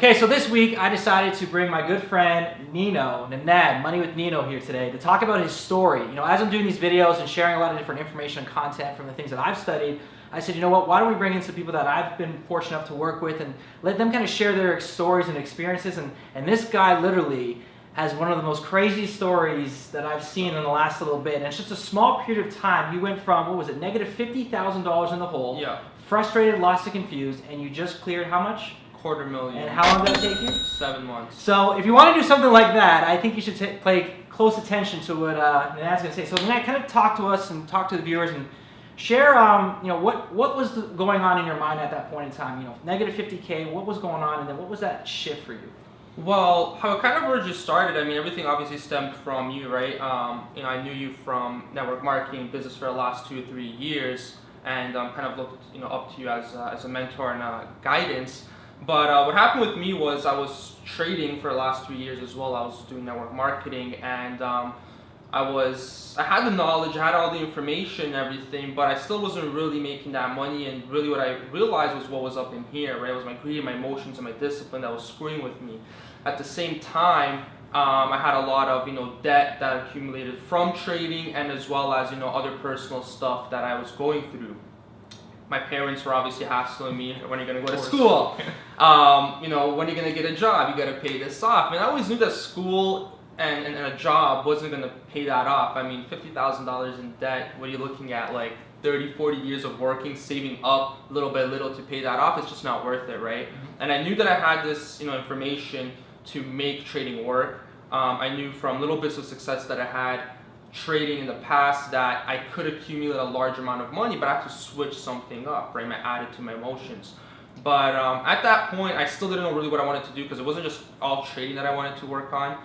Okay, so this week I decided to bring my good friend Nino, Nanad, Money with Nino here today to talk about his story. You know, as I'm doing these videos and sharing a lot of different information and content from the things that I've studied, I said, you know what, why don't we bring in some people that I've been fortunate enough to work with and let them kind of share their stories and experiences. And this guy literally has one of the most crazy stories that I've seen in the last little bit. And it's just a small period of time. You went from, what was it, negative $50,000 in the hole, Yeah. frustrated, lost and confused, and you just cleared how much? $250,000. And how long did that take you? 7 months. So if you want to do something like that, I think you should pay close attention to what Nanad's going to say. So Nanad, kind of talk to us and talk to the viewers and share, you know, what was going on in your mind at that point in time? You know, negative 50K, what was going on, and then what was that shift for you? Well, how it kind of originally started, I mean, everything obviously stemmed from you, right? You know, I knew you from network marketing business for the last 2 or 3 years, and kind of looked, you know, up to you as a mentor and guidance. But what happened with me was I was trading for the last 3 years as well. I was doing network marketing, and I had the knowledge, I had all the information and everything, but I still wasn't really making that money. And really what I realized was what was up in here, right? It was my greed, my emotions, and my discipline that was screwing with me. At the same time, I had a lot of, you know, debt that accumulated from trading, and as well as, you know, other personal stuff that I was going through. My parents were obviously hassling me, when are you going to go to school? You know, when are you going to get a job? You got to pay this off. And I always knew that school and a job wasn't going to pay that off. I mean, $50,000 in debt, what are you looking at? Like 30, 40 years of working, saving up little by little to pay that off. It's just not worth it, right? Mm-hmm. And I knew that I had this, you know, information to make trading work. I knew from little bits of success that I had trading in the past that I could accumulate a large amount of money, but I had to switch something up, right? My attitude, my emotions. But at that point, I still didn't know really what I wanted to do, because it wasn't just all trading that I wanted to work on.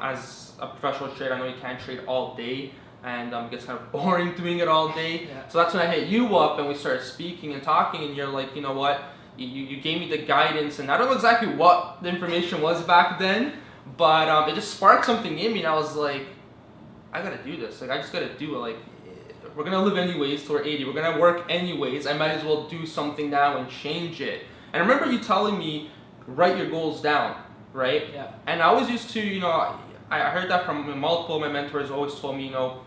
As a professional trader, I know you can't trade all day, and it gets kind of boring doing it all day. Yeah. So that's when I hit you up and we started speaking and talking, and you're like, you know what? You gave me the guidance, and I don't know exactly what the information was back then, but it just sparked something in me, and I was like, I gotta do this. Like, I just gotta do it. Like, we're gonna live anyways till we're 80. We're gonna work anyways. I might as well do something now and change it. And I remember you telling me, write your goals down, right? Yeah. And I always used to, you know, I heard that from multiple of my mentors. Always told me, you know,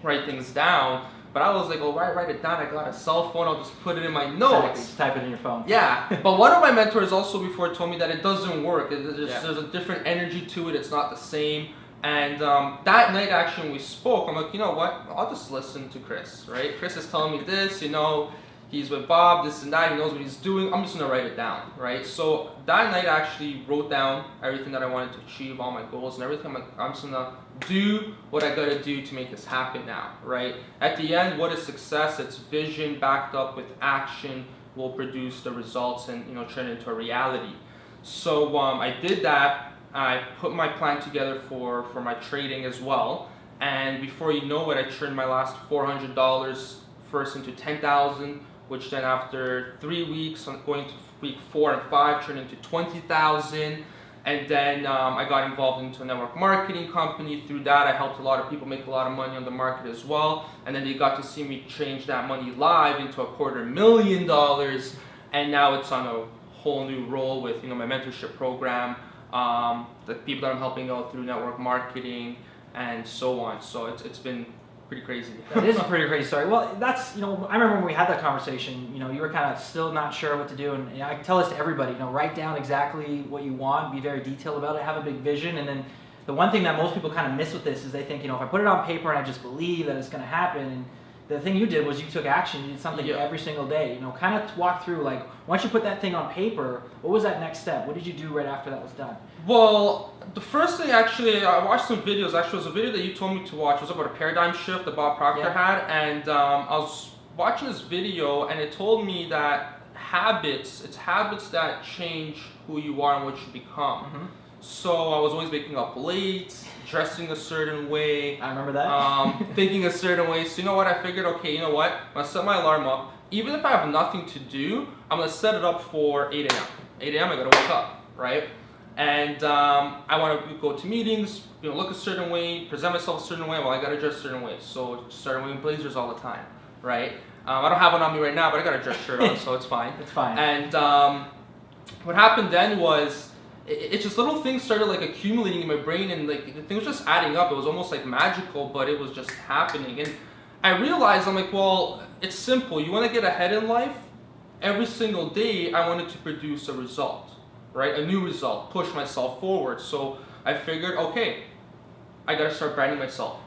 write things down. But I was like, oh, write it down. I got a cell phone. I'll just put it in my notes. Exactly. Just type it in your phone. Yeah. But one of my mentors also before told me that it doesn't work. There's a different energy to it. It's not the same. And that night, actually, when we spoke, I'm like, you know what? I'll just listen to Chris, right? Chris is telling me this, you know, he's with Bob, this and that, he knows what he's doing. I'm just going to write it down, right? So that night, I actually wrote down everything that I wanted to achieve, all my goals and everything. I'm like, I'm just going to do what I got to do to make this happen now, right? At the end, what is success? It's vision backed up with action will produce the results and, you know, turn it into a reality. So I did that. I put my plan together for my trading as well, and before you know it, I turned my last $400 first into $10,000, which then after 3 weeks, I'm going to week 4 and 5, turned into $20,000, and then I got involved into a network marketing company. Through that, I helped a lot of people make a lot of money on the market as well, and then they got to see me change that money live into $250,000, and now it's on a whole new role with, you know, my mentorship program. The people that I'm helping out through network marketing and so on. So it's been pretty crazy. That is a pretty crazy story. Well, that's, you know, I remember when we had that conversation, you know, you were kind of still not sure what to do. And I tell this to everybody, you know, write down exactly what you want, be very detailed about it, have a big vision. And then the one thing that most people kind of miss with this is they think, you know, if I put it on paper and I just believe that it's going to happen. And the thing you did was you took action. You did something every single day. You know, kind of walk through, like, once you put that thing on paper, what was that next step? What did you do right after that was done? Well, the first thing, actually, I watched some videos. Actually, it was a video that you told me to watch. It was about a paradigm shift that Bob Proctor had. And I was watching this video, and it told me that it's habits that change who you are and what you become. Mm-hmm. So I was always waking up late, dressing a certain way. I remember that. Thinking a certain way. So you know what? I figured, okay, you know what? I'm going to set my alarm up. Even if I have nothing to do, I'm going to set it up for 8 a.m. 8 a.m. I got to wake up, right? And I want to go to meetings, you know, look a certain way, present myself a certain way. Well, I got to dress a certain way. So started wearing blazers all the time, right? I don't have one on me right now, but I got a dress shirt on, so it's fine. It's fine. And what happened then was it just little things started like accumulating in my brain, and like the thing was just adding up. It was almost like magical, but it was just happening. And I realized, I'm like, well, it's simple. You want to get ahead in life? Every single day I wanted to produce a result, right? A new result, push myself forward. So I figured, okay, I gotta start branding myself.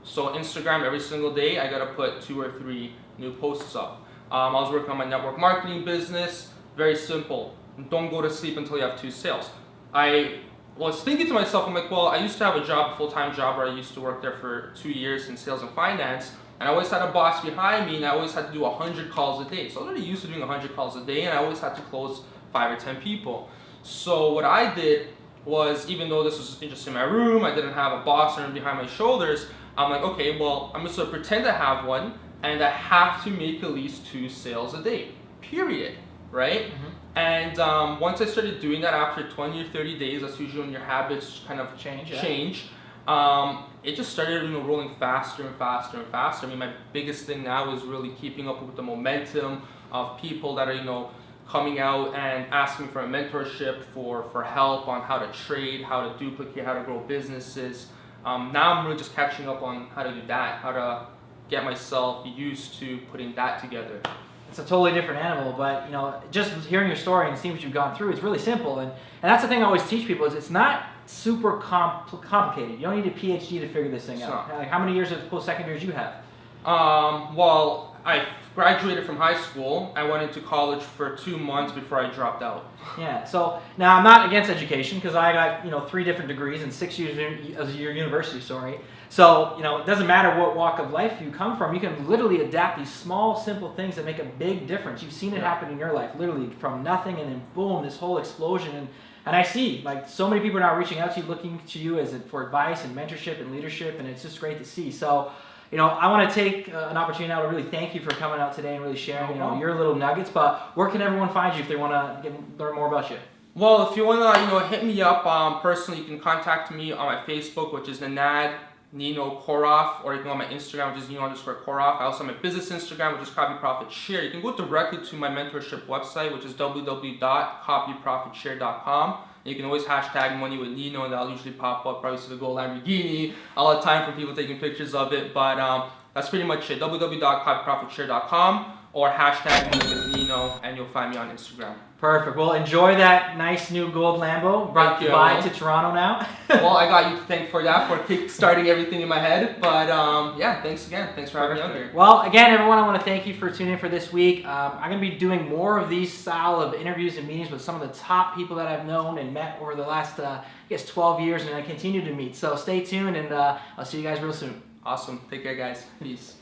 So Instagram, every single day I gotta put 2 or 3 new posts up. I was working on my network marketing business. Very simple. Don't go to sleep until you have 2 sales. I was thinking to myself, I'm like, well, I used to have a job, a full-time job where I used to work there for 2 years in sales and finance, and I always had a boss behind me, and I always had to do 100 calls a day. So I was already used to doing 100 calls a day, and I always had to close 5 or 10 people. So what I did was, even though this was just in my room, I didn't have a boss or behind my shoulders, I'm like, okay, well, I'm just gonna pretend I have one, and I have to make at least 2 sales a day, period, right? Mm-hmm. And once I started doing that after 20 or 30 days, that's usually when your habits kind of change. It just started, rolling faster and faster and faster. I mean, my biggest thing now is really keeping up with the momentum of people that are, coming out and asking for a mentorship, for help on how to trade, how to duplicate, how to grow businesses. Now I'm really just catching up on how to do that, how to get myself used to putting that together. It's a totally different animal, but just hearing your story and seeing what you've gone through, it's really simple. And that's the thing I always teach people is it's not super complicated. You don't need a PhD to figure this thing out. Like, how many years of post-secondary did you have? Well, I graduated from high school. I went into college for 2 months before I dropped out. Yeah, so now I'm not against education because I got 3 different degrees and 6 years of your university, sorry. So it doesn't matter what walk of life you come from, you can literally adapt these small, simple things that make a big difference. You've seen it happen in your life, literally from nothing and then boom, this whole explosion. And I see like so many people are now reaching out to you, looking to you for advice and mentorship and leadership, and it's just great to see. So I want to take an opportunity now to really thank you for coming out today and really sharing, your little nuggets. But where can everyone find you if they want to learn more about you? Well, if you want to, hit me up personally, you can contact me on my Facebook, which is Nenad Nino Koroff, or you can go on my Instagram, which is Nino_Koroff. I also have my business Instagram, which is Copy Profit Share. You can go directly to my mentorship website, which is www.copyprofitshare.com. You can always hashtag money with Nino, and that'll usually pop up. Probably see the gold Lamborghini all the time from people taking pictures of it. But that's pretty much it. www.copyprofitshare.com or hashtag money with Nino, and you'll find me on Instagram. Perfect. Well, enjoy that nice new gold Lambo. Brought Dubai to Toronto now. Well, I got you to thank for that, for kick-starting everything in my head. But yeah, thanks again. Thanks for having me on here. Well, again, everyone, I want to thank you for tuning in for this week. I'm going to be doing more of these style of interviews and meetings with some of the top people that I've known and met over the last, 12 years, and I continue to meet. So stay tuned, and I'll see you guys real soon. Awesome. Take care, guys. Peace.